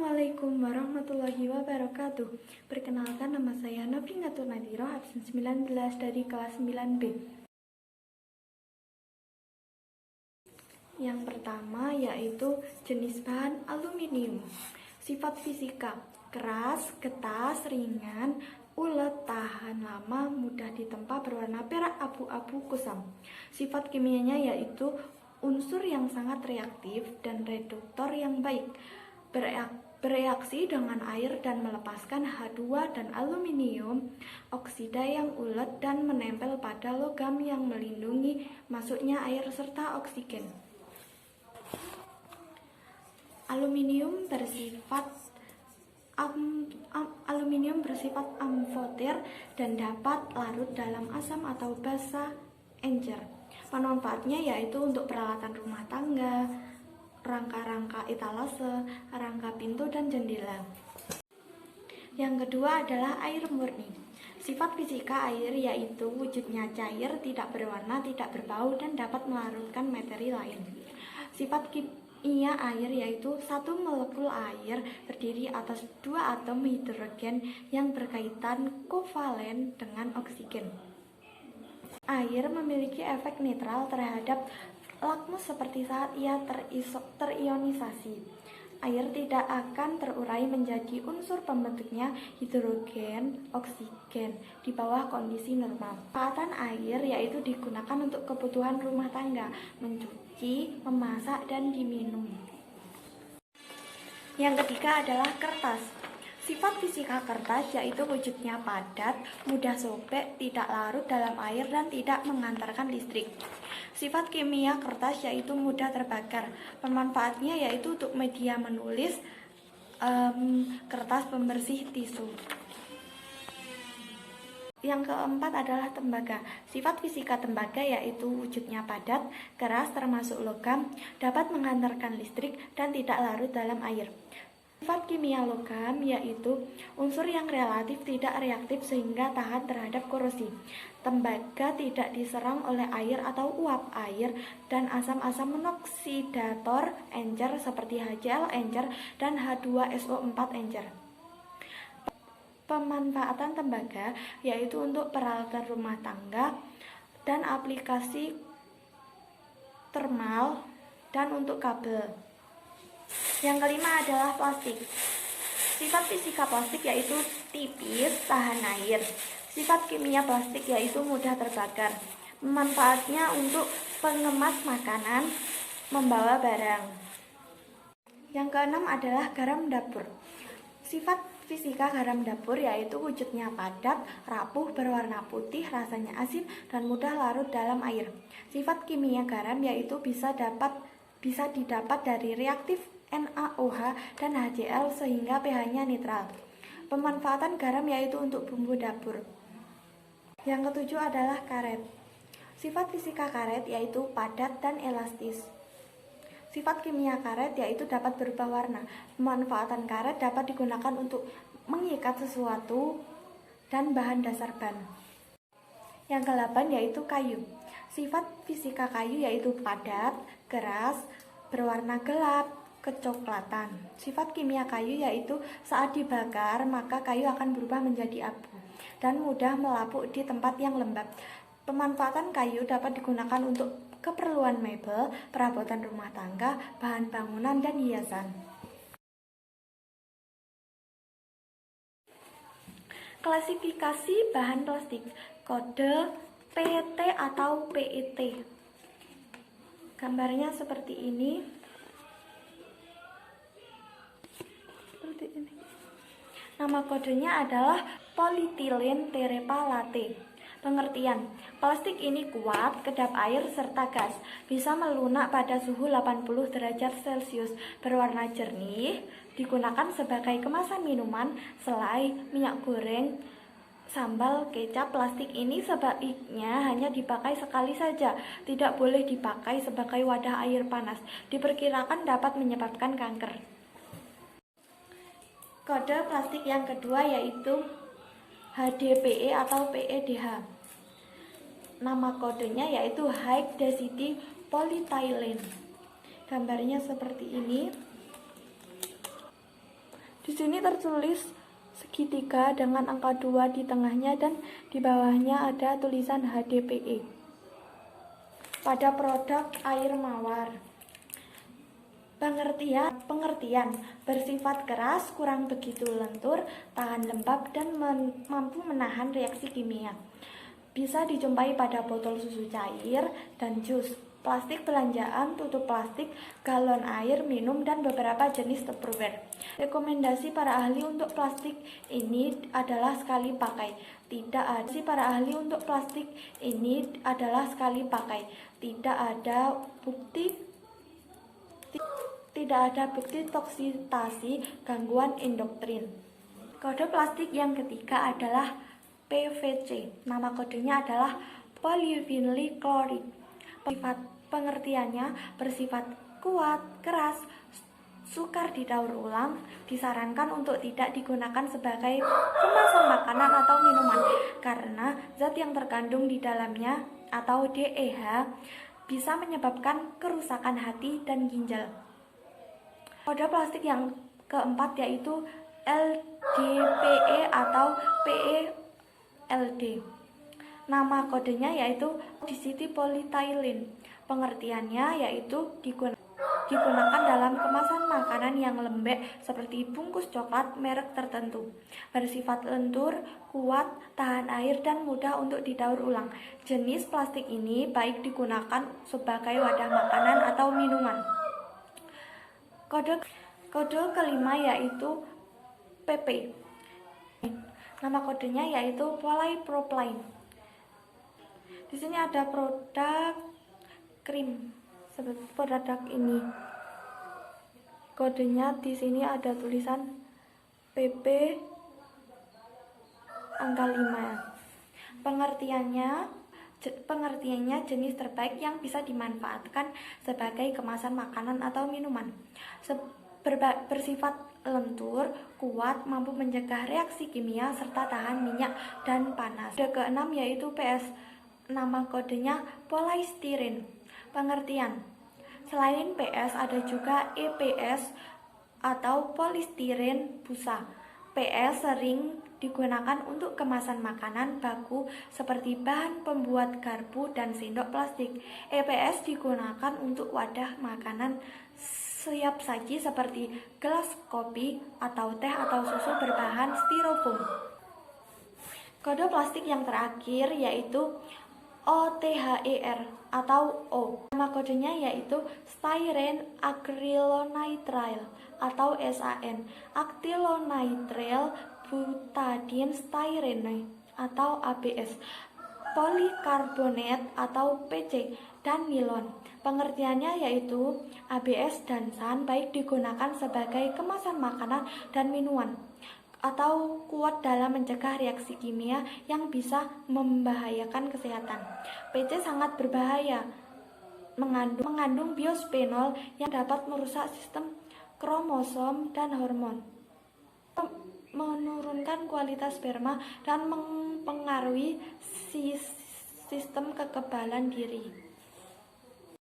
Assalamualaikum warahmatullahi wabarakatuh. Perkenalkan, nama saya Nafinatul Nadhiro, absen 19 dari kelas 9B. Yang pertama yaitu jenis bahan aluminium. Sifat fisika: keras, getas, ringan, ulet, tahan lama, mudah ditempa, berwarna perak abu-abu kusam. Sifat kimianya yaitu unsur yang sangat reaktif dan reduktor yang baik, bereaksi dengan air dan melepaskan H2 dan aluminium oksida yang ulet dan menempel pada logam yang melindungi masuknya air serta oksigen. Aluminium bersifat amfoter dan dapat larut dalam asam atau basa encer. Manfaatnya yaitu untuk peralatan rumah tangga, rangka-rangka etalase, rangka pintu dan jendela. Yang kedua adalah air murni. Sifat fisika air yaitu wujudnya cair, tidak berwarna, tidak berbau, dan dapat melarutkan materi lain. Sifat kimia air yaitu satu molekul air terdiri atas dua atom hidrogen yang berkaitan kovalen dengan oksigen. Air memiliki efek netral terhadap lakmus seperti saat ia terionisasi. Air tidak akan terurai menjadi unsur pembentuknya hidrogen, oksigen di bawah kondisi normal. Manfaatan air yaitu digunakan untuk kebutuhan rumah tangga, mencuci, memasak, dan diminum. Yang ketiga adalah kertas. Sifat fisika kertas yaitu wujudnya padat, mudah sobek, tidak larut dalam air, dan tidak mengantarkan listrik. Sifat kimia kertas yaitu mudah terbakar. Pemanfaatnya yaitu untuk media menulis, kertas pembersih tisu. Yang keempat adalah tembaga. Sifat fisika tembaga yaitu wujudnya padat, keras termasuk logam, dapat mengantarkan listrik, dan tidak larut dalam air. Sifat kimia logam yaitu unsur yang relatif tidak reaktif sehingga tahan terhadap korosi. Tembaga tidak diserang oleh air atau uap air dan asam-asam monoksidator encer seperti HCl encer dan H2SO4 encer. Pemanfaatan tembaga yaitu untuk peralatan rumah tangga dan aplikasi termal dan untuk kabel. Yang kelima adalah plastik. Sifat fisika plastik yaitu tipis, tahan air. Sifat kimia plastik yaitu mudah terbakar. Manfaatnya untuk pengemas makanan, membawa barang. Yang keenam adalah garam dapur. Sifat fisika garam dapur yaitu wujudnya padat, rapuh, berwarna putih, rasanya asin, dan mudah larut dalam air. Sifat kimia garam yaitu bisa didapat dari reaktif NaOH dan HCl sehingga pH-nya netral. Pemanfaatan garam yaitu untuk bumbu dapur. Yang ketujuh adalah karet. Sifat fisika karet yaitu padat dan elastis. Sifat kimia karet yaitu dapat berubah warna. Pemanfaatan karet dapat digunakan untuk mengikat sesuatu dan bahan dasar ban. Yang ke-8 yaitu kayu. Sifat fisika kayu yaitu padat, keras, berwarna gelap, kecoklatan. Sifat kimia kayu yaitu saat dibakar maka kayu akan berubah menjadi abu dan mudah melapuk di tempat yang lembab. Pemanfaatan kayu dapat digunakan untuk keperluan mebel, perabotan rumah tangga, bahan bangunan, dan hiasan. Klasifikasi bahan plastik. Kode PT atau PET. Gambarnya seperti ini. Nama kodenya adalah polyethylene terephthalate. Pengertian: plastik ini kuat, kedap air serta gas, bisa melunak pada suhu 80 derajat Celcius, berwarna jernih, digunakan sebagai kemasan minuman, selai, minyak goreng, sambal, kecap. Plastik ini sebaiknya hanya dipakai sekali saja, tidak boleh dipakai sebagai wadah air panas. Diperkirakan dapat menyebabkan kanker. Kode plastik yang kedua yaitu HDPE atau PEDH. Nama kodenya yaitu High Density Polyethylene. Gambarnya seperti ini. Di sini tertulis segitiga dengan angka 2 di tengahnya dan di bawahnya ada tulisan HDPE. Pada produk air mawar, pengertian bersifat keras, kurang begitu lentur, tahan lembab, dan mampu menahan reaksi kimia. Bisa dijumpai pada botol susu cair dan jus, plastik belanjaan, tutup plastik, galon air minum, dan beberapa jenis Tupperware. Rekomendasi para ahli untuk plastik ini adalah sekali pakai. Tidak ada bukti toksisitas gangguan endokrin. Kode plastik yang ketiga adalah PVC. Nama kodenya adalah polyvinyl chloride. Pengertiannya bersifat kuat, keras, sukar didaur ulang, disarankan untuk tidak digunakan sebagai kemasan makanan atau minuman karena zat yang terkandung di dalamnya atau DEH bisa menyebabkan kerusakan hati dan ginjal. Kode plastik yang keempat yaitu LDPE atau PELD. Nama kodenya yaitu Dicity Polyethylene. Pengertiannya yaitu digunakan dalam kemasan makanan yang lembek seperti bungkus coklat merek tertentu. Bersifat lentur, kuat, tahan air, dan mudah untuk didaur ulang. Jenis plastik ini baik digunakan sebagai wadah makanan atau minuman. Kode kelima yaitu PP. Nama kodenya yaitu polypropylene. Di sini ada produk krim seperti produk ini. Kodenya di sini ada tulisan PP angka 5. Pengertiannya jenis terbaik yang bisa dimanfaatkan sebagai kemasan makanan atau minuman. Bersifat lentur, kuat, mampu mencegah reaksi kimia, serta tahan minyak dan panas. Kode ke-6 yaitu PS. Nama kodenya polystyrene. Pengertian: selain PS ada juga EPS atau polystyrene busa. PS sering digunakan untuk kemasan makanan baku seperti bahan pembuat garpu dan sendok plastik. EPS digunakan untuk wadah makanan siap saji seperti gelas kopi atau teh atau susu berbahan styrofoam. Kode plastik yang terakhir yaitu OTHER atau O. Nama kodenya yaitu styrene acrylonitrile atau SAN, acrylonitrile butadiene styrene atau ABS, polikarbonat atau PC, dan nilon. Pengertiannya yaitu ABS dan SAN baik digunakan sebagai kemasan makanan dan minuman atau kuat dalam mencegah reaksi kimia yang bisa membahayakan kesehatan. PC sangat berbahaya, mengandung bisphenol yang dapat merusak sistem kromosom dan hormon, menurunkan kualitas sperma, dan mempengaruhi sistem kekebalan diri.